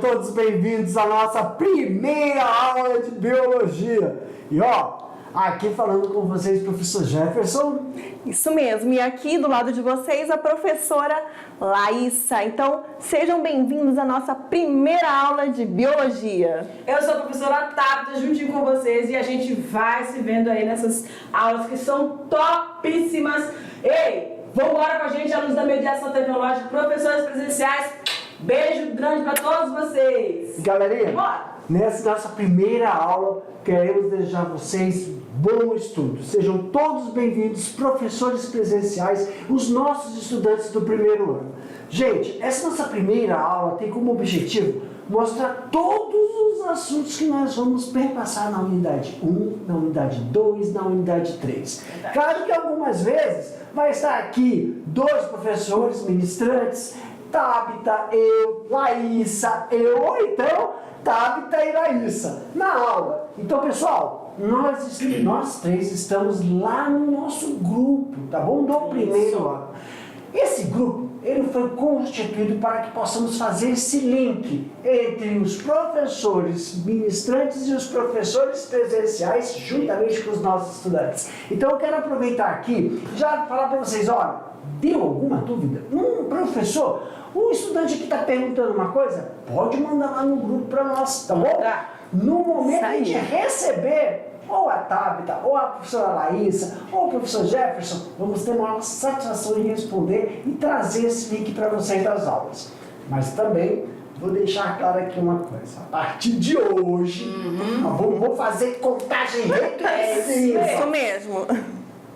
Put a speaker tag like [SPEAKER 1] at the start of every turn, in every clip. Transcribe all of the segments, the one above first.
[SPEAKER 1] todos bem-vindos à nossa primeira aula de biologia. E aqui falando com vocês, professor Jefferson.
[SPEAKER 2] Isso mesmo, e aqui do lado de vocês a professora Laísa. Então, sejam bem-vindos à nossa primeira aula de biologia.
[SPEAKER 3] Eu sou a professora Tabita, juntinho com vocês, e a gente vai se vendo aí nessas aulas que são topíssimas. Ei, vambora com a gente, alunos da mediação tecnológica, professores presenciais. Beijo grande para todos vocês.
[SPEAKER 1] Galerinha,
[SPEAKER 3] bora!
[SPEAKER 1] Nessa nossa primeira aula, queremos desejar a vocês bom estudo. Sejam todos bem-vindos, professores presenciais, os nossos estudantes do primeiro ano. Gente, essa nossa primeira aula tem como objetivo mostrar todos os assuntos que nós vamos perpassar na unidade 1, na unidade 2, na unidade 3. Claro que algumas vezes vai estar aqui dois professores ministrantes, Tabita, eu, Laísa, ou então Tabita e Laísa na aula. Então, pessoal, nós três estamos lá no nosso grupo, tá bom? Do primeiro ano. Esse grupo, ele foi constituído para que possamos fazer esse link entre os professores ministrantes e os professores presenciais, juntamente com os nossos estudantes. Então, eu quero aproveitar aqui, já falar para vocês, deu alguma dúvida? Professor, o estudante que está perguntando uma coisa, pode mandar lá no grupo para nós, tá bom? No momento de receber, ou a Tabita, ou a professora Laísa, ou o professor Jefferson, vamos ter uma satisfação em responder e trazer esse link para vocês das aulas. Mas também vou deixar claro aqui uma coisa. A partir de hoje, vou fazer contagem regressiva.
[SPEAKER 2] Isso mesmo.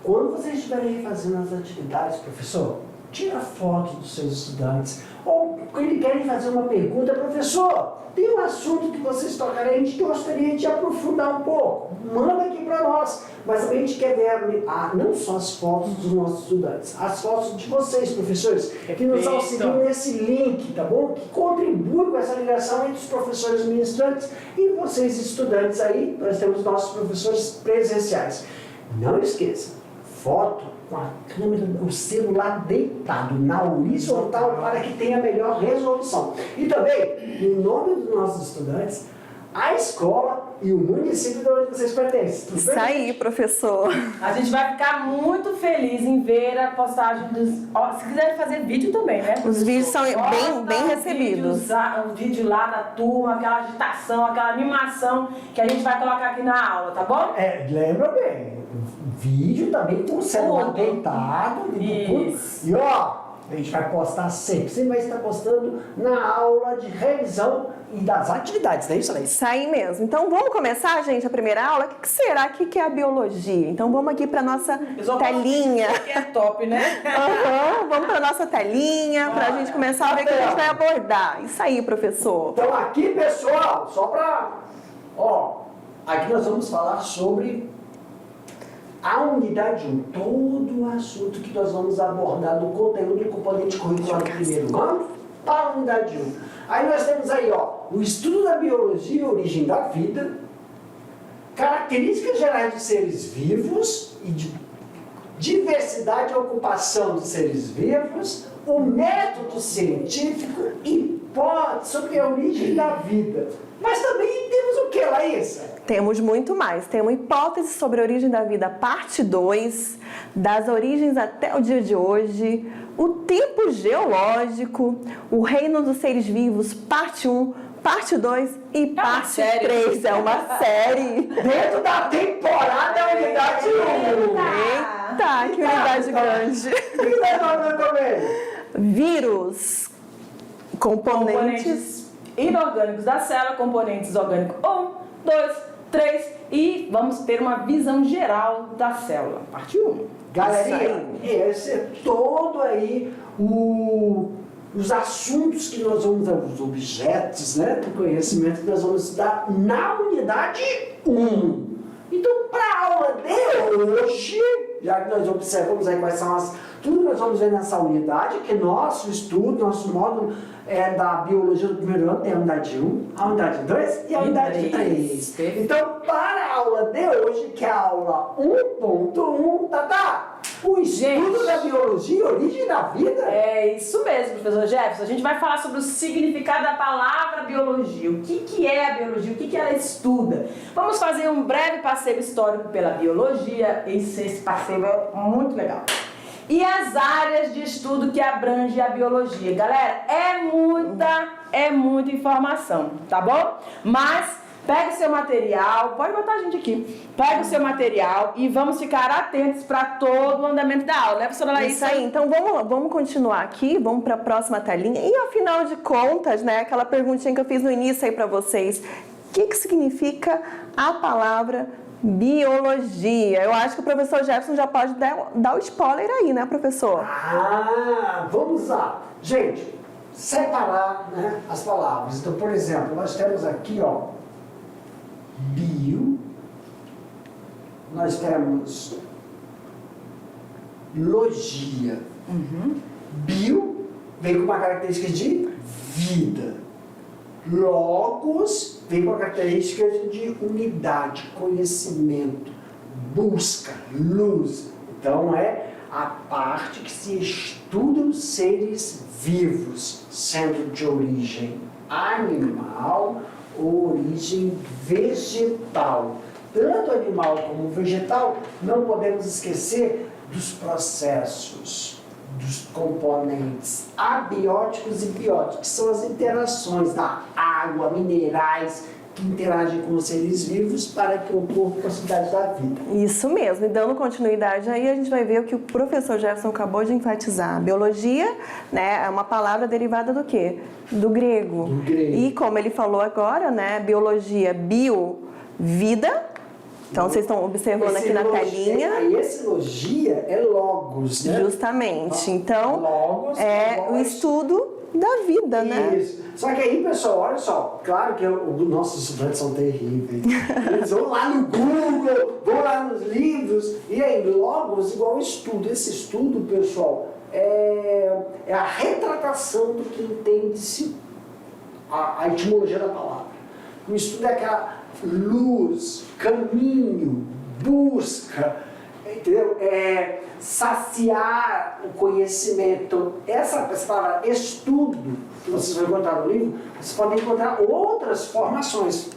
[SPEAKER 1] Quando vocês estiverem fazendo as atividades, professor, tira foto dos seus estudantes. Ou eles querem fazer uma pergunta, professor, tem um assunto que vocês tocarem, a gente gostaria de aprofundar um pouco. Manda aqui para nós. Mas também a gente quer ver não só as fotos dos nossos estudantes, as fotos de vocês, professores, que nos auxiliam nesse link, tá bom? Que contribuem com essa ligação entre os professores ministrantes e vocês, estudantes aí. Nós temos nossos professores presenciais. Não esqueça, foto com a câmera, o celular deitado na horizontal para que tenha melhor resolução. E também, em nome dos nossos estudantes, a escola e o município de onde vocês pertencem.
[SPEAKER 2] Isso aí, professor.
[SPEAKER 3] A gente vai ficar muito feliz em ver a postagem dos... se quiser fazer vídeo também, né?
[SPEAKER 2] Os vídeos são bem recebidos.
[SPEAKER 3] O vídeo lá da turma, aquela agitação, aquela animação que a gente vai colocar aqui na aula, tá bom?
[SPEAKER 1] Lembra bem, vídeo também com o celular deitado.
[SPEAKER 3] Isso.
[SPEAKER 1] E a gente vai postar sempre. Você vai estar postando na aula de revisão e das atividades, não é isso, Laís?
[SPEAKER 2] Isso aí mesmo. Então vamos começar, gente, a primeira aula? O que será que é a biologia? Então vamos aqui para nossa telinha.
[SPEAKER 3] Que é top, né?
[SPEAKER 2] Vamos para nossa telinha, para a gente começar a ver o que a gente vai abordar. Isso aí, professor.
[SPEAKER 1] Então aqui, pessoal, só para... aqui nós vamos falar sobre a unidade 1, todo o assunto que nós vamos abordar do conteúdo do componente curricular do primeiro ano para a unidade 1. Aí nós temos aí, o estudo da biologia e origem da vida, características gerais de seres vivos e de diversidade e ocupação de seres vivos, o método científico, hipótese sobre a origem da vida. Mas também temos o que, Laísa?
[SPEAKER 2] Temos muito mais. Tem uma hipótese sobre a origem da vida, parte 2, das origens até o dia de hoje, o tempo geológico, o reino dos seres vivos, parte 1, parte 2 e parte 3. É uma série.
[SPEAKER 1] Dentro da temporada da unidade 1.
[SPEAKER 2] Eita, que unidade grande.
[SPEAKER 1] O que nós vamos ver também?
[SPEAKER 2] Vírus, componentes
[SPEAKER 3] inorgânicos da célula, componentes orgânicos 1, 2, 3 e vamos ter uma visão geral da célula, parte 1.
[SPEAKER 1] Galerinha, esse é todo aí os assuntos que nós vamos, os objetos, do conhecimento que nós vamos estudar na unidade 1. Então, para a aula de hoje, já que nós observamos aí quais são tudo que nós vamos ver nessa unidade, que nosso estudo, nosso módulo é da biologia do primeiro ano, tem a unidade 1, a unidade 2 e a unidade 3. Então, para a aula de hoje, que é a aula 1.1, O estudo da biologia, origem da vida?
[SPEAKER 3] É isso mesmo, professor Jefferson. A gente vai falar sobre o significado da palavra biologia. O que é a biologia? O que ela estuda? Vamos fazer um breve passeio histórico pela biologia. Esse passeio é muito legal. E as áreas de estudo que abrange a biologia. Galera, é muita informação, tá bom? Mas pega o seu material, pode botar a gente aqui. Pega o seu material e vamos ficar atentos para todo o andamento da aula, né, professora Laís?
[SPEAKER 2] Isso aí, então vamos continuar aqui, vamos para a próxima telinha. E afinal de contas, né, aquela perguntinha que eu fiz no início aí para vocês, o que significa a palavra biologia? Eu acho que o professor Jefferson já pode dar o spoiler aí, né, professor?
[SPEAKER 1] Vamos lá. Gente, separar, né, as palavras. Então, por exemplo, nós temos aqui, ó, bio, nós temos logia. Bio vem com uma característica de vida. Logos vem com a característica de unidade, conhecimento, busca, luz. Então é a parte que se estuda os seres vivos, sendo de origem animal ou origem vegetal. Tanto animal como vegetal, não podemos esquecer dos processos, dos componentes abióticos e bióticos, que são as interações da água, minerais, que interagem com os seres vivos para que o corpo possibilidade da vida.
[SPEAKER 2] Isso mesmo, e dando continuidade aí, a gente vai ver o que o professor Jefferson acabou de enfatizar. Biologia, né, é uma palavra derivada do quê? Do grego.
[SPEAKER 1] Do grego.
[SPEAKER 2] E como ele falou agora, né, biologia, bio, vida. Então, vocês estão observando aqui na telinha.
[SPEAKER 1] Aí, esse logia é logos, né?
[SPEAKER 2] Justamente. Então,
[SPEAKER 1] logos,
[SPEAKER 2] é o estudo da vida, né?
[SPEAKER 1] Isso. Só que aí, pessoal, olha só, claro que os nossos estudantes são terríveis. Eles vão lá no Google, vão lá nos livros, e aí, logos igual estudo. Esse estudo, pessoal, é a retratação do que entende-se a etimologia da palavra. O estudo é aquela luz, caminho, busca, entendeu? Saciar o conhecimento. Essa palavra estudo, que vocês vão encontrar no livro, vocês podem encontrar outras formações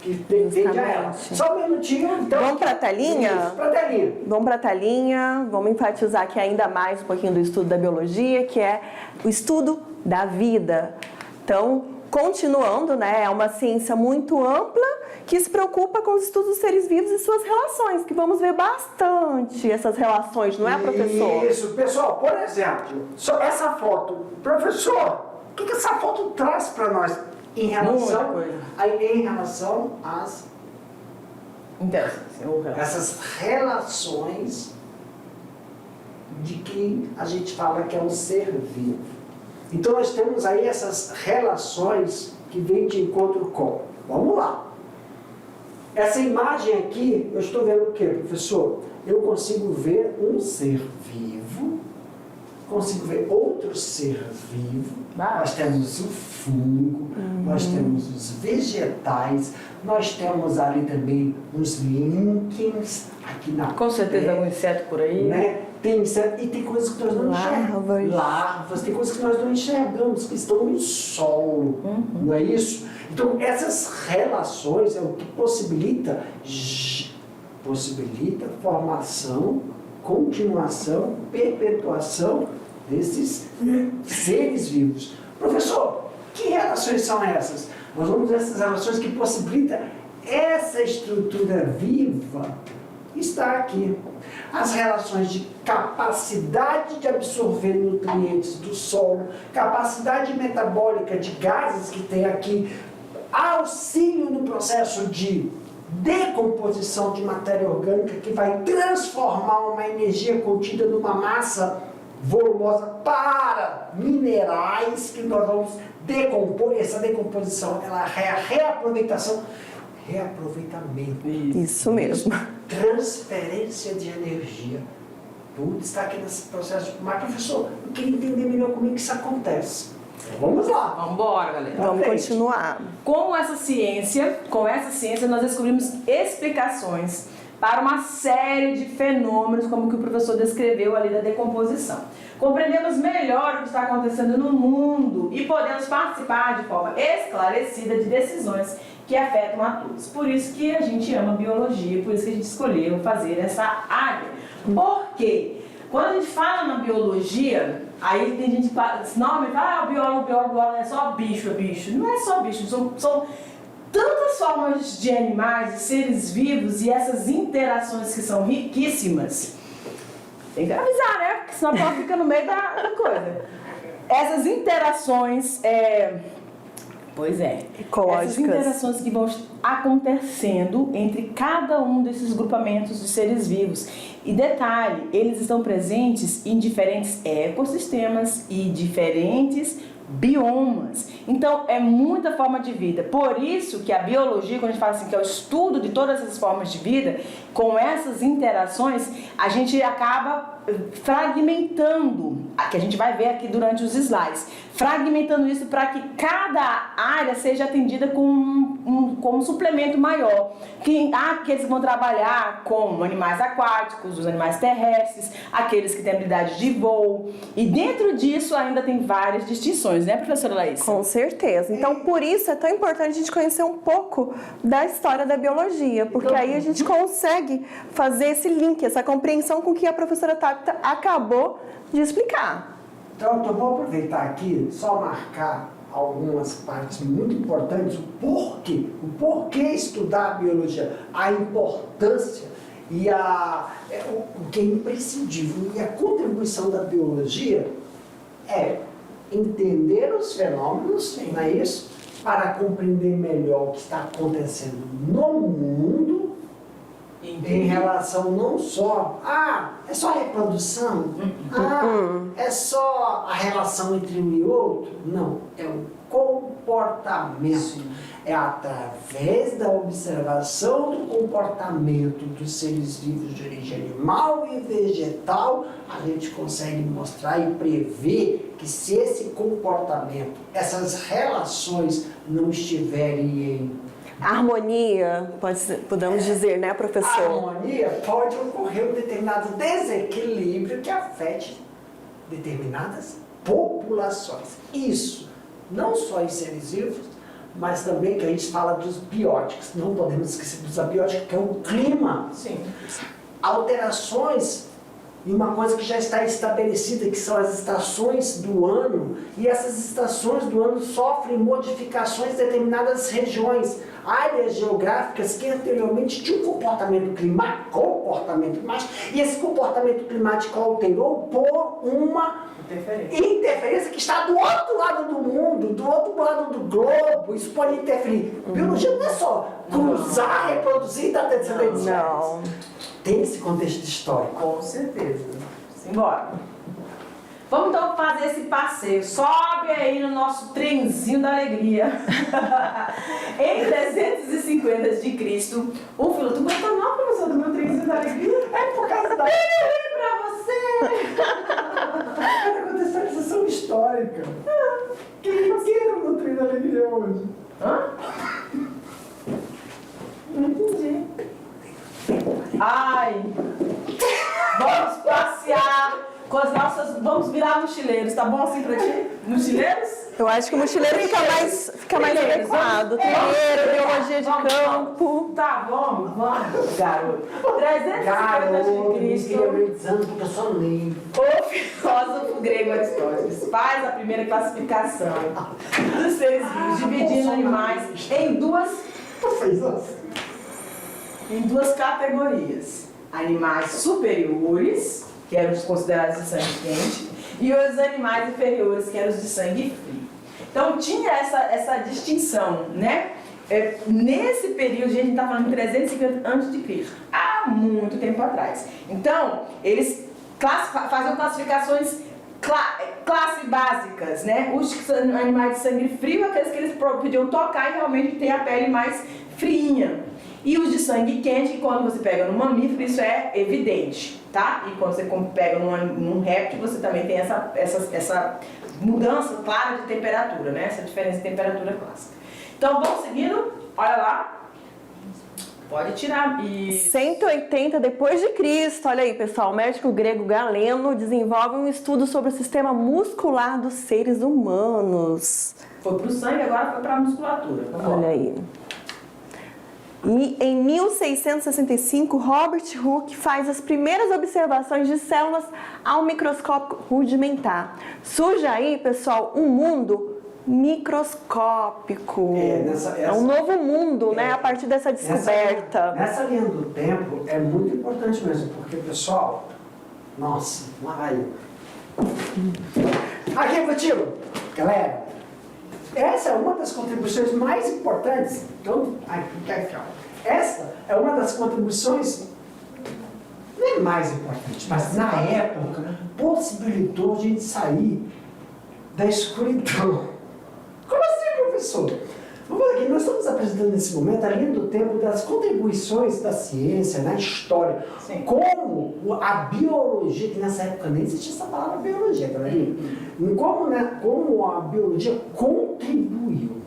[SPEAKER 1] que dependem a ela. Só um minutinho. Então,
[SPEAKER 2] vamos para a telinha?
[SPEAKER 1] Isso, para a telinha.
[SPEAKER 2] Vamos para a telinha, vamos enfatizar aqui ainda mais um pouquinho do estudo da biologia, que é o estudo da vida. Então, continuando, né, é uma ciência muito ampla que se preocupa com os estudos dos seres vivos e suas relações, que vamos ver bastante essas relações, não é, professor?
[SPEAKER 1] Isso, pessoal, por exemplo, só essa foto. Professor, o que essa foto traz para nós em relação às essas relações de que a gente fala que é um ser vivo? Então nós temos aí essas relações que vêm de encontro com. Vamos lá. Essa imagem aqui, eu estou vendo o quê, professor? Eu consigo ver um ser vivo, consigo ver outro ser vivo. Nós temos o fungo, nós temos os vegetais, nós temos ali também os líquens aqui na
[SPEAKER 3] Com certeza algum inseto por aí.
[SPEAKER 1] Né? Tem inseto e tem coisas que nós não enxergamos. Larvas, tem coisas que nós não enxergamos, que estão no solo, não é isso? Então, essas relações é o que possibilita formação, continuação, perpetuação desses seres vivos. Professor, que relações são essas? Nós vamos ver essas relações que possibilitam essa estrutura viva estar aqui. As relações de capacidade de absorver nutrientes do solo, capacidade metabólica de gases que tem aqui, auxílio no processo de decomposição de matéria orgânica que vai transformar uma energia contida numa massa volumosa para minerais que nós vamos decompor. Essa decomposição, ela é a reaproveitamento.
[SPEAKER 2] Isso mesmo.
[SPEAKER 1] Transferência de energia. Tudo está aqui nesse processo. Mas, professor, eu queria entender melhor como é que isso acontece. Vamos lá.
[SPEAKER 3] Vamos embora, galera.
[SPEAKER 2] Vamos continuar.
[SPEAKER 3] Com essa ciência, nós descobrimos explicações para uma série de fenômenos, como que o professor descreveu ali da decomposição. Compreendemos melhor o que está acontecendo no mundo e podemos participar de forma esclarecida de decisões que afetam a todos. Por isso que a gente ama biologia, por isso que a gente escolheu fazer essa área. Por quê? Quando a gente fala na biologia, aí tem gente que fala, esse nome, o biólogo é só bicho, é bicho. Não é só bicho, são tantas formas de animais, de seres vivos e essas interações que são riquíssimas. Tem que avisar, né? Porque senão a pessoa fica no meio da coisa. Essas interações,
[SPEAKER 2] ecológicas.
[SPEAKER 3] essas interações que vão acontecendo entre cada um desses grupamentos de seres vivos. E detalhe, eles estão presentes em diferentes ecossistemas e diferentes biomas. Então, é muita forma de vida. Por isso que a biologia, quando a gente fala assim, que é o estudo de todas essas formas de vida, com essas interações, a gente acaba fragmentando, que a gente vai ver aqui durante os slides, fragmentando isso para que cada área seja atendida com um suplemento maior. Aqueles que vão trabalhar com animais aquáticos, os animais terrestres, aqueles que têm habilidade de voo, e dentro disso ainda tem várias distinções, né, professora Laís?
[SPEAKER 2] Com certeza. Então, por isso é tão importante a gente conhecer um pouco da história da biologia, porque aí a gente consegue fazer esse link, essa compreensão com que a professora Tabita acabou de explicar.
[SPEAKER 1] Então, eu vou aproveitar aqui, só marcar algumas partes muito importantes, o porquê estudar a biologia, a importância e o que é imprescindível. E a contribuição da biologia é entender os fenômenos, não é isso? Para compreender melhor o que está acontecendo no mundo, em relação não só é só a reprodução, é só a relação entre um e outro. Não, é o comportamento. Sim. É através da observação do comportamento dos seres vivos de origem animal e vegetal, a gente consegue mostrar e prever que se esse comportamento, essas relações não estiverem em
[SPEAKER 2] harmonia, podemos dizer, né, professor?
[SPEAKER 1] A harmonia pode ocorrer um determinado desequilíbrio que afete determinadas populações. Isso, não só em seres vivos, mas também que a gente fala dos bióticos. Não podemos esquecer dos abióticos, que é o clima.
[SPEAKER 3] Sim.
[SPEAKER 1] Alterações em uma coisa que já está estabelecida, que são as estações do ano, e essas estações do ano sofrem modificações em determinadas regiões, áreas geográficas que anteriormente tinham um comportamento climático, e esse comportamento climático alterou por uma interferência que está do outro lado do mundo, do outro lado do globo. Isso pode interferir. Biologia não é só cruzar, reproduzir e dar descendentes.
[SPEAKER 2] Não.
[SPEAKER 1] Tem esse contexto histórico.
[SPEAKER 3] Com certeza. Simbora. Vamos então fazer esse passeio. Sobe aí no nosso trenzinho da alegria. Em 350 de Cristo, o filósofo... Tu gostou não, professor, do meu trenzinho da alegria?
[SPEAKER 1] É por causa da...
[SPEAKER 3] pra você!
[SPEAKER 1] É contextualização histórica. Quem era no trem da alegria hoje?
[SPEAKER 3] Hã? Não entendi. Ai, vamos passear com as nossas... Vamos virar mochileiros, tá bom assim pra ti? Mochileiros?
[SPEAKER 2] Eu acho que o mochileiro fica mais adequado. Trilheiro, biologia de campo.
[SPEAKER 3] Tá, vamos, garoto. 350 de Cristo.
[SPEAKER 1] Porque eu sou livre.
[SPEAKER 3] O filósofo grego Aristóteles faz a primeira classificação dos seres vivos, dividindo animais em duas categorias: animais superiores, que eram os considerados de sangue quente, e os animais inferiores, que eram os de sangue frio. Então tinha essa distinção, né? Nesse período, a gente está falando de 350 a.C., há muito tempo atrás. Então, eles faziam classificações classe básicas, né? Os animais de sangue frio, aqueles que eles podiam tocar e realmente ter a pele mais friinha. E os de sangue quente, quando você pega no mamífero, isso é evidente, tá? E quando você pega num réptil, você também tem essa mudança clara de temperatura, né? Essa diferença de temperatura clássica. Então, vamos seguindo, olha lá. Pode tirar. E
[SPEAKER 2] 180 depois de Cristo, olha aí, pessoal, o médico grego Galeno desenvolve um estudo sobre o sistema muscular dos seres humanos.
[SPEAKER 3] foi pro sangue, agora foi pra musculatura.
[SPEAKER 2] Olha aí. E em 1665, Robert Hooke faz as primeiras observações de células ao microscópio rudimentar. Surge aí, pessoal, um mundo microscópico. É um novo mundo, né, a partir dessa descoberta.
[SPEAKER 1] Nessa linha do tempo é muito importante mesmo, porque, pessoal, nossa, lá vai eu. Aqui contigo, galera. Essa é uma das contribuições mais importantes. Então, essa é uma das contribuições, não é mais importante, mas na época possibilitou a gente sair da escuridão. Como assim, professor? Vamos ver aqui, nós estamos apresentando nesse momento a linha do tempo das contribuições da ciência na história.
[SPEAKER 3] Sim.
[SPEAKER 1] Como a biologia, que nessa época nem existia essa palavra biologia, galerinha. Como a biologia contribuiu,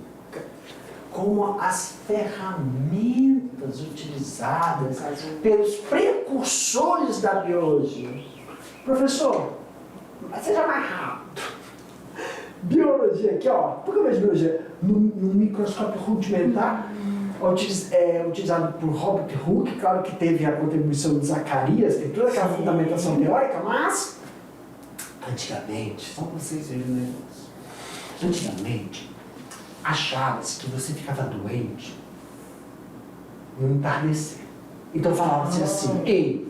[SPEAKER 1] como as ferramentas utilizadas pelos precursores da biologia. Professor, seja mais rápido. Biologia, aqui ó, por que eu vejo biologia? No microscópio rudimentar, utilizado por Robert Hooke, claro que teve a contribuição de Zacarias, tem toda aquela fundamentação teórica, mas antigamente, só vocês verem o negócio, antigamente achava-se que você ficava doente no entardecer. Então falava-se assim, ei,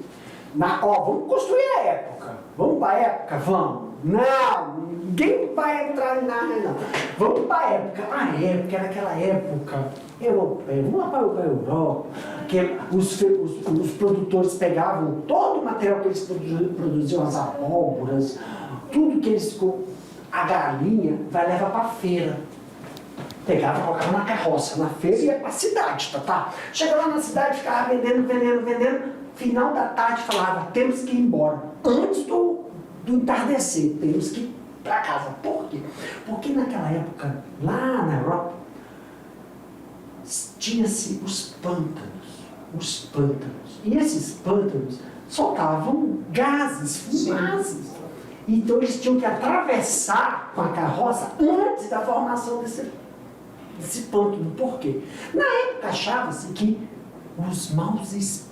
[SPEAKER 1] vamos construir a época, vamos para a época, vamos. Não, ninguém vai entrar na não. Vamos para a época. A época era aquela época europeia. Vamos lá para a Europa. Que os produtores pegavam todo o material que eles produziam, as abóboras, tudo que eles. A galinha vai levar para a feira. Pegava, colocava na carroça, na feira e ia para a cidade, tá? Chega lá na cidade, ficava vendendo. Final da tarde falava, temos que ir embora. Antes do entardecer, temos que ir para casa. Por quê? Porque naquela época, lá na Europa, tinha-se os pântanos. E esses pântanos soltavam gases, fumaças. Então eles tinham que atravessar com a carroça antes da formação desse pântano. Por quê? Na época achava-se que os maus espíritos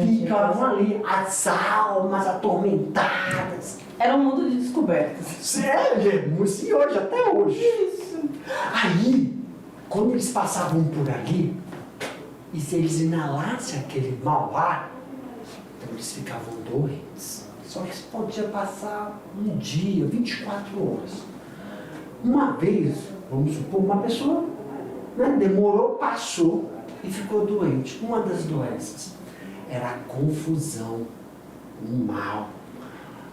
[SPEAKER 1] ficavam ali, as almas atormentadas.
[SPEAKER 3] Era um mundo de descobertas.
[SPEAKER 1] Sério, e hoje, até hoje.
[SPEAKER 3] Isso.
[SPEAKER 1] Aí, quando eles passavam por ali, e se eles inalassem aquele mau ar, então eles ficavam doentes. Só que isso podia passar um dia, 24 horas. Uma vez, vamos supor, uma pessoa demorou, passou e ficou doente. Uma das doenças era a confusão, o mal.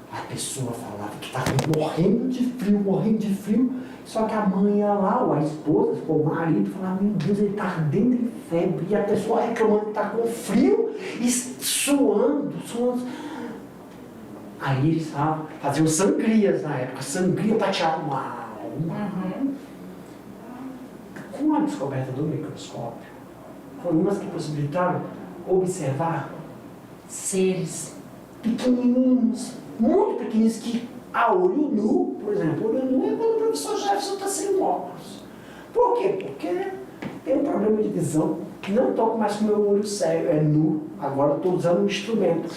[SPEAKER 1] A pessoa falava que estava morrendo de frio, só que a mãe ia lá, ou a esposa, ou o marido, falava, meu Deus, ele está ardendo em febre, e a pessoa reclamando que está com frio e suando. Aí eles faziam sangrias na época, sangria para tirar o mal. Com a descoberta do microscópio, foram umas que possibilitaram observar seres pequenininhos, muito pequeninos, que a olho nu, por exemplo, olho nu é quando o professor Jefferson está sem óculos. Por quê? Porque tem um problema de visão, não toco mais com o meu olho cego, é nu, agora estou usando um instrumento.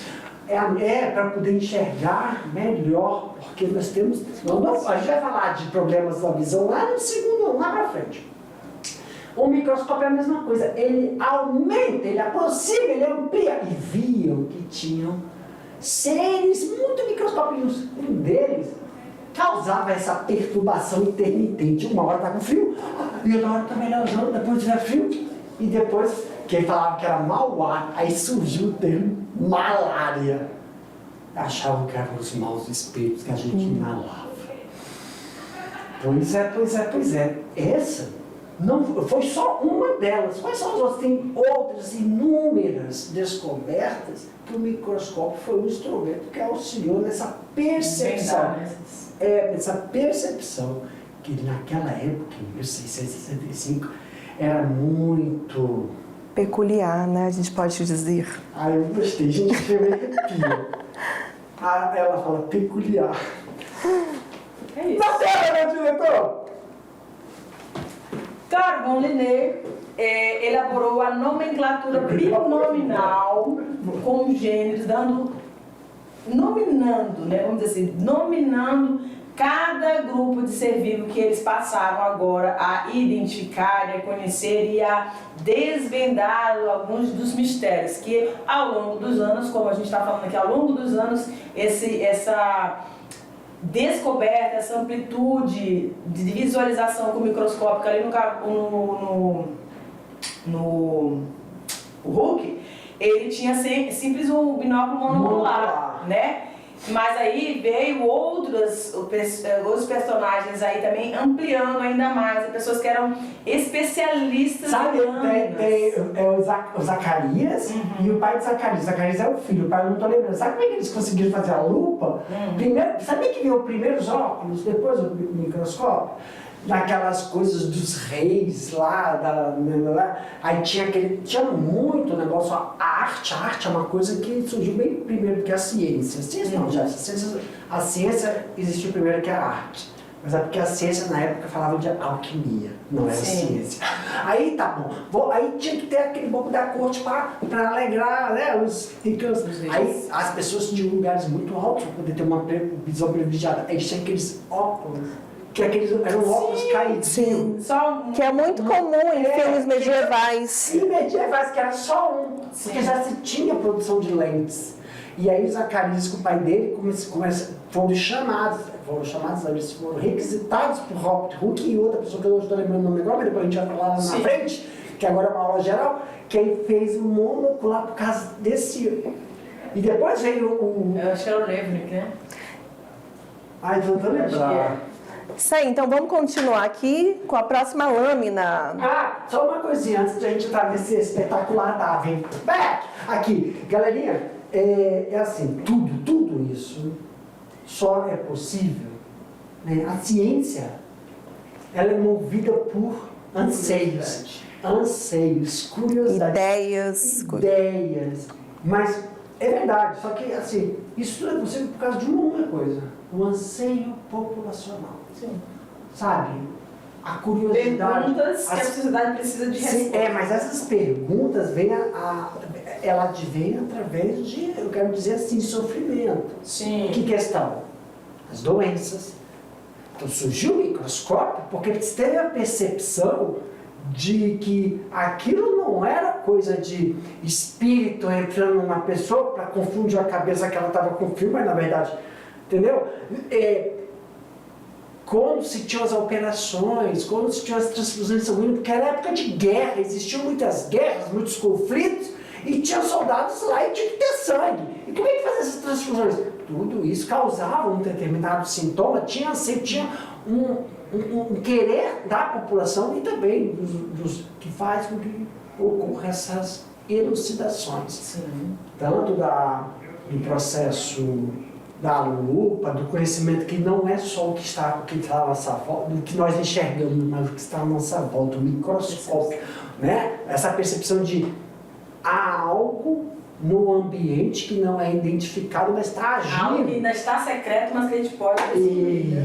[SPEAKER 1] É para poder enxergar melhor, porque nós temos. A gente vai falar de problemas da visão lá no segundo, lá para frente. O microscópio é a mesma coisa, ele aumenta, ele aproxima, ele amplia. E viam que tinham seres muito microscópicos. Um deles causava essa perturbação intermitente. Uma hora está com frio, e outra hora está melhorzando, depois tiver frio, e depois, quem falava que era mau ar, aí surgiu o termo malária. Achavam que eram os maus espíritos que a gente inalava. Pois é. Essa não foi só uma delas. Quais são as outras? Tem outras inúmeras descobertas que o microscópio foi um instrumento que auxiliou nessa percepção. Essa percepção que naquela época, em 1665, era muito
[SPEAKER 2] peculiar, né? A gente pode dizer.
[SPEAKER 1] Ah, eu gostei, gente, chega e arrepia. Ah, ela fala peculiar.
[SPEAKER 3] É isso.
[SPEAKER 1] Na tela, meu diretor!
[SPEAKER 3] Carl Linné elaborou a nomenclatura binominal com gêneros, nominando, né, vamos dizer assim, nominando cada grupo de ser vivo que eles passaram agora a identificar, a conhecer e a desvendar alguns dos mistérios que ao longo dos anos, como a gente está falando aqui, ao longo dos anos, essa descoberta, essa amplitude de visualização com o microscópio ali no Hooke, ele tinha simples um binóculo monocular, né? Mas aí veio outros personagens aí também ampliando ainda mais, pessoas que eram especialistas.
[SPEAKER 1] Sabe, tem o Zacarias e o pai de Zacarias. Zacarias é o filho, o pai eu não tô lembrando. Sabe como é que eles conseguiram fazer a lupa? Primeiro, sabia que veio primeiro os óculos, depois o microscópio? Daquelas coisas dos reis lá, aí tinha muito negócio, a arte é uma coisa que surgiu bem primeiro que a ciência. A ciência existiu primeiro que a arte. Mas é porque a ciência na época falava de alquimia, não era ciência. Aí tá bom, aí tinha que ter aquele bobo da corte para alegrar, né, os ricos. Aí as pessoas tinham lugares muito altos para poder ter uma visão privilegiada. Aí tinha aqueles óculos. Que eram óculos caídos.
[SPEAKER 2] Sim. Que é muito comum em filmes medievais.
[SPEAKER 1] E medievais, que era só um. Porque já se tinha produção de lentes. E aí o Zacarias com o pai dele foram chamados, eles foram requisitados por Robert Hooke e outra pessoa que eu não estou lembrando o nome agora, mas depois a gente vai falar lá na frente, que agora é uma aula geral, que aí fez um monocular por causa desse. E depois veio o.
[SPEAKER 3] Eu acho que era o Leibniz, né?
[SPEAKER 1] Ai, tô tentando lembrar.
[SPEAKER 2] Isso aí, então vamos continuar aqui com a próxima lâmina.
[SPEAKER 1] Ah, só uma coisinha antes de a gente entrar nesse espetacular da Ave. Aqui, galerinha, é assim, tudo isso só é possível, né? A ciência, ela é movida por anseios, curiosidades, ideias, mas é verdade, só que assim, isso é possível por causa de uma coisa, o anseio populacional. Sim. Sabe? A curiosidade.
[SPEAKER 3] Perguntas que a sociedade precisa de resposta.
[SPEAKER 1] Mas essas perguntas ela advém através de, eu quero dizer assim, sofrimento.
[SPEAKER 3] Sim.
[SPEAKER 1] Que questão? As doenças. Então surgiu o microscópio porque você teve a percepção de que aquilo não era coisa de espírito entrando numa pessoa para confundir a cabeça que ela estava com fio, mas na verdade, entendeu? Quando se tinham as operações, quando se tinham as transfusões sanguíneas, porque era época de guerra, existiam muitas guerras, muitos conflitos, e tinha soldados lá e tinha que ter sangue. E como é que fazia essas transfusões? Tudo isso causava um determinado sintoma, tinha um querer da população e também dos que faz com que ocorram essas elucidações.
[SPEAKER 3] Sim.
[SPEAKER 1] Tanto do processo da lupa, do conhecimento que não é só o que está à nossa volta, do que nós enxergamos, mas o que está à nossa volta, o microscópio, né? Essa percepção de há algo no ambiente que não é identificado, mas está agindo.
[SPEAKER 3] Algo que ainda está secreto, mas que a gente pode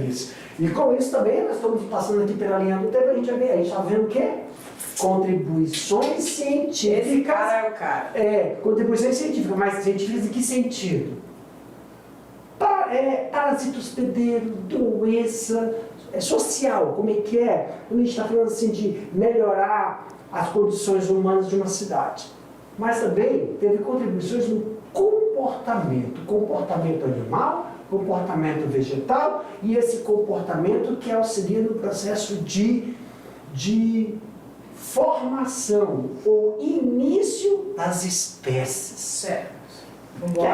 [SPEAKER 1] Isso. E com isso também nós estamos passando aqui pela linha do tempo, a gente está vendo o quê? Contribuições científicas.
[SPEAKER 3] Esse cara é o cara.
[SPEAKER 1] Contribuições científicas, mas científicas em que sentido? Parasita hospedeiro, doença social, como é que é? Quando a gente está falando assim de melhorar as condições humanas de uma cidade. Mas também teve contribuições no comportamento animal, comportamento vegetal e esse comportamento que auxilia no processo de formação ou início das espécies.
[SPEAKER 3] Certo.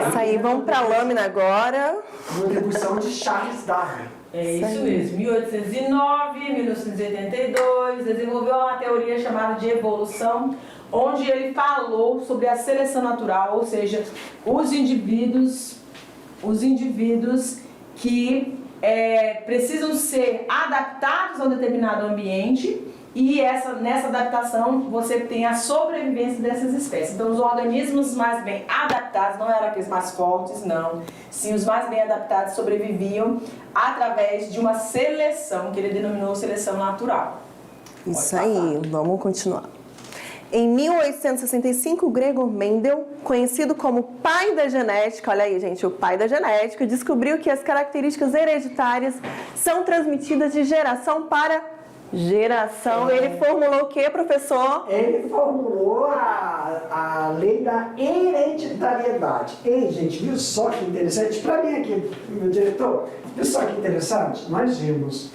[SPEAKER 2] Isso aí, vamos para a lâmina agora.
[SPEAKER 1] Contribuição de Charles Darwin.
[SPEAKER 3] É isso mesmo. 1809, 1982, desenvolveu uma teoria chamada de evolução, onde ele falou sobre a seleção natural, ou seja, os indivíduos que precisam ser adaptados a um determinado ambiente E nessa adaptação você tem a sobrevivência dessas espécies. Então os organismos mais bem adaptados, não eram aqueles mais fortes, não. Sim, os mais bem adaptados sobreviviam através de uma seleção, que ele denominou seleção natural.
[SPEAKER 2] Isso aí, vamos continuar. Em 1865, Gregor Mendel, conhecido como pai da genética, olha aí, gente, o pai da genética, descobriu que as características hereditárias são transmitidas de geração para geração. Ele formulou o que, professor?
[SPEAKER 1] Ele formulou a lei da hereditariedade. Ei, gente, viu só que interessante? Para mim aqui, meu diretor, viu só que interessante? Nós vimos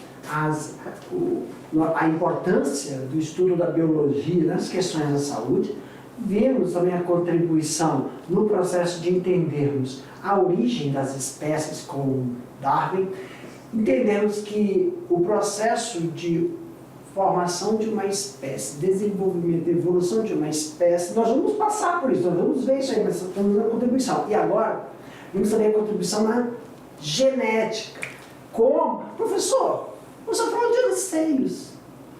[SPEAKER 1] a importância do estudo da biologia nas questões da saúde, vimos também a contribuição no processo de entendermos a origem das espécies com Darwin, entendemos que o processo de formação de uma espécie, desenvolvimento, evolução de uma espécie, nós vamos passar por isso, nós vamos ver isso aí, mas estamos na contribuição. E agora, vamos também a contribuição na genética. Como? Professor, você falou de anseios.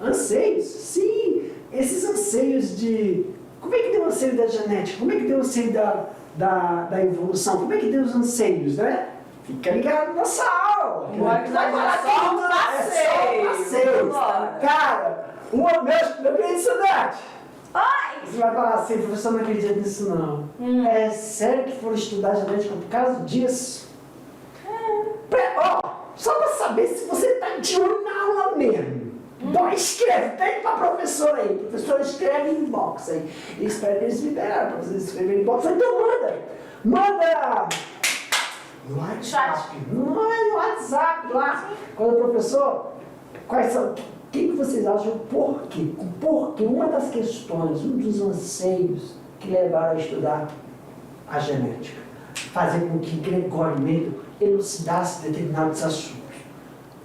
[SPEAKER 1] Anseios? Sim, esses anseios de... Como é que tem o anseio da genética? Como é que tem o anseio da evolução? Como é que tem os anseios, né? Fica ligado nessa aula.
[SPEAKER 3] Só um passeio.
[SPEAKER 1] Cara, meu querido estudante. Você vai falar assim, professor, não acredito nisso não. É sério que foram estudar genética por causa disso? Só para saber se você está de olho na aula mesmo. Então escreve, pede para a professora aí. Professora, escreve em box aí. E espero que eles liberaram para vocês escreverem em box. Então manda no WhatsApp. Não é no WhatsApp lá. Quando o professor, quais são... O que vocês acham? Por quê? Porque uma das questões, um dos anseios que levaram a estudar a genética, fazer com que Gregório Mendel elucidasse determinados assuntos.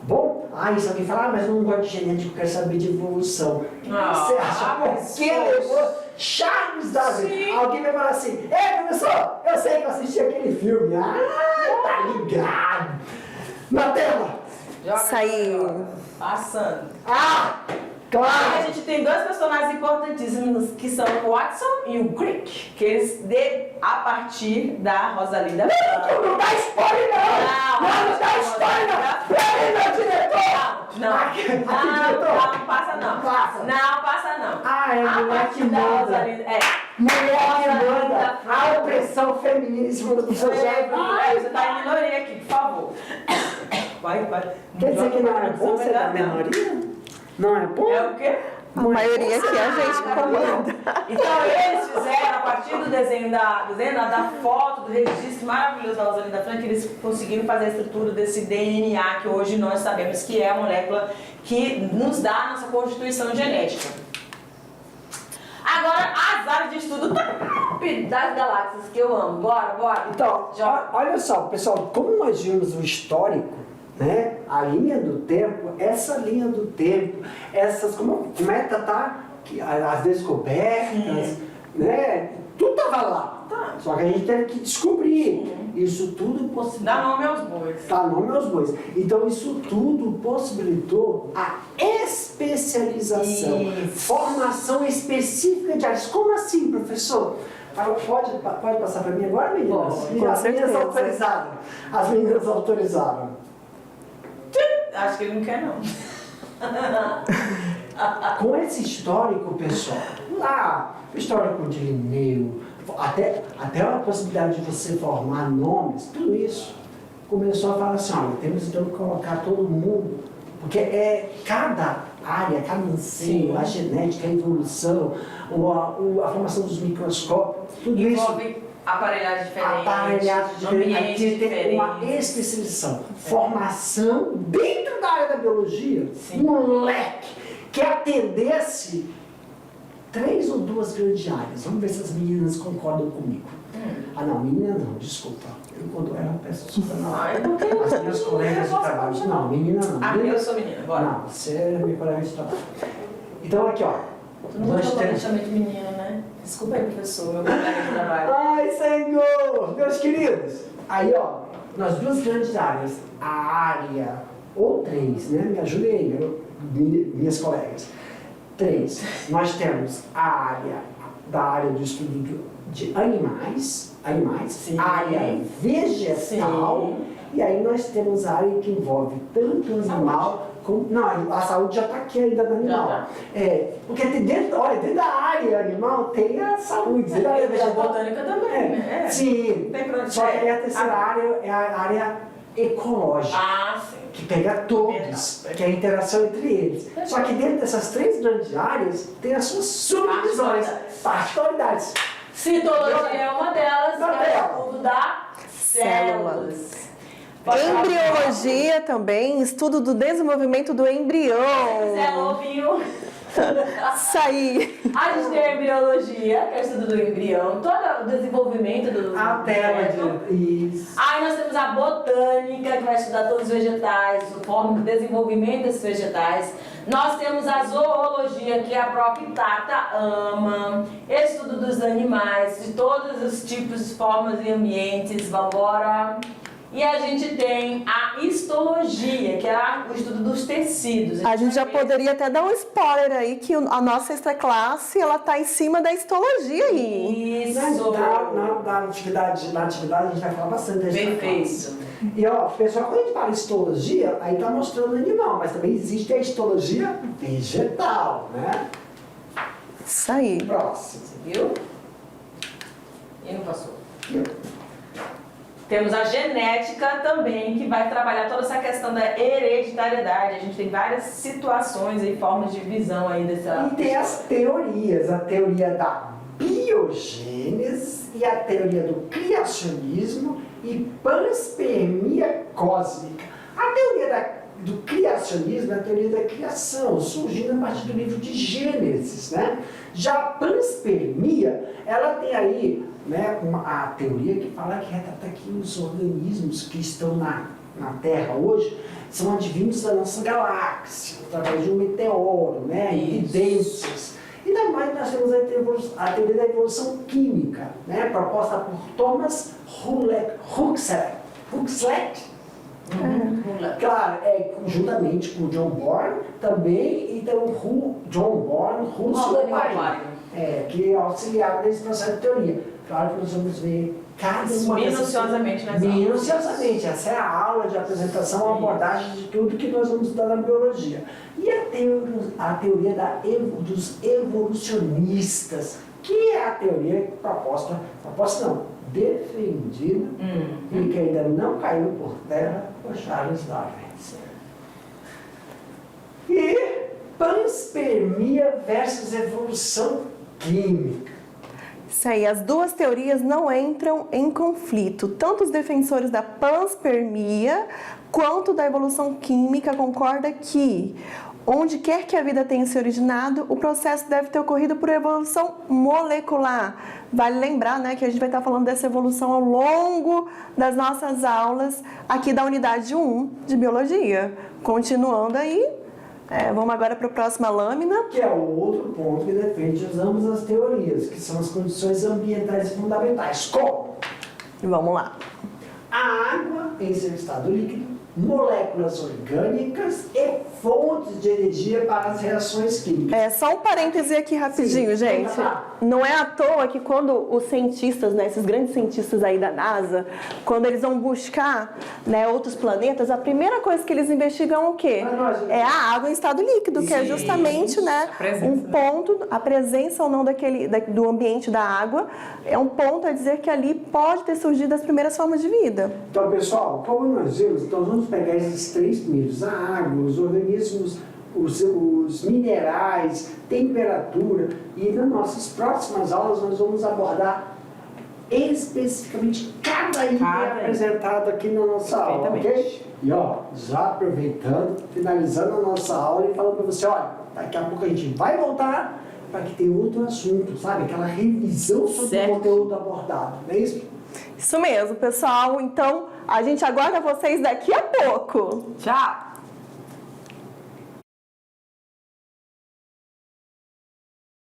[SPEAKER 1] Bom? Isso alguém fala, mas eu não gosto de genética, eu quero saber de evolução. Você acha por que levou Charles Darwin? Alguém vai falar assim, professor, eu sei que eu assisti aquele filme. Tá ligado. Na tela.
[SPEAKER 2] Saiu.
[SPEAKER 3] Passando.
[SPEAKER 1] Claro.
[SPEAKER 3] A gente tem dois personagens importantíssimos, que são o Watson e o Crick, que eles a partir da Rosalinda Franco.
[SPEAKER 1] Não dá spoiler não! Não dá spoiler não! Peraí, meu diretor!
[SPEAKER 3] Não passa não. Não passa não.
[SPEAKER 1] É mulher que manda. Mulher que manda. A opressão feminina em cima do professor Jé.
[SPEAKER 3] Você tá em minoria aqui, por favor. Vai.
[SPEAKER 1] Quer dizer que não é bom ser da minoria? Não é bom?
[SPEAKER 3] É o quê?
[SPEAKER 2] A maioria aqui a gente comanda.
[SPEAKER 3] Então eles fizeram, a partir do desenho da foto, do registro maravilhoso da Rosalinda Franco, eles conseguiram fazer a estrutura desse DNA que hoje nós sabemos que é a molécula que nos dá a nossa constituição genética. Agora, as áreas de estudo top das galáxias que eu amo. Bora.
[SPEAKER 1] Então, olha só, pessoal, como nós vimos o histórico, né? A linha do tempo, essa linha do tempo, essas, como é que as descobertas, né? Tudo estava lá. Só que a gente teve que descobrir. Isso tudo possibilitou.
[SPEAKER 3] Dá nome aos bois.
[SPEAKER 1] Dá nome aos bois. Então isso tudo possibilitou a especialização, formação específica de áreas. Como assim, professor? Pode passar para mim agora, meninas? As meninas autorizaram. As meninas autorizaram.
[SPEAKER 3] Acho que ele não quer, não.
[SPEAKER 1] Com esse histórico, pessoal, o histórico de Linneu, até a possibilidade de você formar nomes, tudo isso começou a falar assim, temos então que colocar todo mundo, porque cada área, cada anseio, a genética, a evolução, a formação dos microscópios, tudo
[SPEAKER 3] envolve
[SPEAKER 1] isso.
[SPEAKER 3] Aparelhagens diferentes,
[SPEAKER 1] Aqui tem uma especialização, formação dentro da área da biologia, um leque que atendesse 3 ou 2 grandes áreas. Vamos ver se as meninas concordam comigo. Não, menina não, desculpa. Eu quando era peço desculpa não. As minhas colegas de trabalho. Não, menina não.
[SPEAKER 3] Eu sou menina, bora.
[SPEAKER 1] Não, você é minha colega de trabalho. Então aqui,
[SPEAKER 3] Tu não gostou quando eu chamei de menino, né? Desculpa aí, professor, meu colega de trabalho.
[SPEAKER 1] Ai, Senhor! Meus queridos! Aí, nas 2 grandes áreas, a área, ou 3, né? Me ajudem aí, minhas colegas. 3. Nós temos a área da área do estudo de animais,
[SPEAKER 3] Sim.
[SPEAKER 1] área vegetal,
[SPEAKER 3] Sim.
[SPEAKER 1] e aí nós temos a área que envolve tanto o animal como... Não, a saúde já está aqui ainda no animal.
[SPEAKER 3] Já tá.
[SPEAKER 1] Porque dentro da área animal tem a saúde, dentro da área
[SPEAKER 3] E a
[SPEAKER 1] vegetal...
[SPEAKER 3] botânica também, né?
[SPEAKER 1] Sim,
[SPEAKER 3] Tem pra onde
[SPEAKER 1] só que
[SPEAKER 3] ir.
[SPEAKER 1] aí a terceira área é a área ecológica.
[SPEAKER 3] Ah, sim.
[SPEAKER 1] Que pega todos, que é a interação entre eles. Só que dentro dessas 3 grandes áreas tem as suas subdivisões, particularidades.
[SPEAKER 3] Citologia é uma delas, que é o
[SPEAKER 1] Dela.
[SPEAKER 3] estudo das células.
[SPEAKER 2] Embriologia também, estudo do desenvolvimento do embrião.
[SPEAKER 3] Zé Lovinho.
[SPEAKER 2] Isso aí.
[SPEAKER 3] A gente tem a embriologia, que é o estudo do embrião, todo o desenvolvimento do
[SPEAKER 1] A tela de... Isso.
[SPEAKER 3] Aí nós temos a botânica, que vai estudar todos os vegetais, a forma de desenvolvimento desses vegetais. Nós temos a zoologia, que a própria Tata ama, estudo dos animais, de todos os tipos, formas e ambientes, vambora. E a gente tem a histologia, que é o estudo dos tecidos.
[SPEAKER 2] A gente já
[SPEAKER 3] vai ver-
[SPEAKER 2] poderia até dar um spoiler aí que a nossa extra classe, ela tá em cima da histologia aí.
[SPEAKER 3] Isso.
[SPEAKER 1] Na atividade a gente vai falar bastante da
[SPEAKER 3] Perfeito.
[SPEAKER 1] E ó, pessoal, quando a gente fala em histologia, aí tá mostrando o animal, mas também existe a histologia vegetal, né?
[SPEAKER 2] Isso aí.
[SPEAKER 1] Próximo.
[SPEAKER 3] Viu? E não passou.
[SPEAKER 1] Aqui,
[SPEAKER 3] Temos a genética também, que vai trabalhar toda essa questão da hereditariedade. A gente tem várias situações e formas de visão aí dessa...
[SPEAKER 1] E tem as teorias, a teoria da biogênese e a teoria do criacionismo e panspermia cósmica. A teoria do criacionismo é a teoria da criação, surgindo a partir do livro de Gênesis, né? Já a panspermia, ela tem aí, né, a teoria que fala que retrata que os organismos que estão na Terra hoje são advindos da nossa galáxia, através de um meteoro, né? Evidências. E também nós temos a teoria da evolução química, né? Proposta por Thomas Huxley. Claro, conjuntamente com John Bourne também, e tem o John Bourne, Russell que auxiliaram nesse processo de teoria. Claro que nós vamos ver cada uma
[SPEAKER 3] Minuciosamente nas
[SPEAKER 1] Minuciosamente, essa é a aula de apresentação, a abordagem de tudo que nós vamos estudar na biologia. E a teoria dos evolucionistas, que é a teoria proposta não, defendida e que ainda não caiu por terra por Charles Darwin. E panspermia versus evolução química.
[SPEAKER 2] Isso aí, as duas teorias não entram em conflito. Tanto os defensores da panspermia quanto da evolução química concordam que, onde quer que a vida tenha se originado, o processo deve ter ocorrido por evolução molecular. Vale lembrar, né, que a gente vai estar falando dessa evolução ao longo das nossas aulas aqui da unidade 1 de Biologia. Continuando aí, vamos agora para a próxima lâmina.
[SPEAKER 1] Que é o outro ponto que defende ambas as teorias, que são as condições ambientais fundamentais. Como?
[SPEAKER 2] Vamos lá.
[SPEAKER 1] A água em seu estado líquido, moléculas orgânicas e fontes de energia para as reações químicas.
[SPEAKER 2] Só um parêntese aqui rapidinho,
[SPEAKER 1] Sim,
[SPEAKER 2] gente. Não é à toa que quando os cientistas, né, esses grandes cientistas aí da NASA, quando eles vão buscar, né, outros planetas, a primeira coisa que eles investigam é o quê? É a água em estado líquido, que é justamente, né, um ponto, a presença ou não do ambiente da água, é um ponto a dizer que ali pode ter surgido as primeiras formas de vida.
[SPEAKER 1] Então, pessoal, como nós vimos, então vamos pegar esses 3 primeiros, a água, os organismos, os minerais, temperatura, e nas nossas próximas aulas nós vamos abordar especificamente cada item apresentado aqui na nossa aula, ok? E ó, já aproveitando, finalizando a nossa aula e falando para você, olha, daqui a pouco a gente vai voltar para que tenha outro assunto, sabe? Aquela revisão sobre o conteúdo abordado, não é isso?
[SPEAKER 2] Isso mesmo, pessoal. Então, a gente aguarda vocês daqui a pouco.
[SPEAKER 3] Tchau!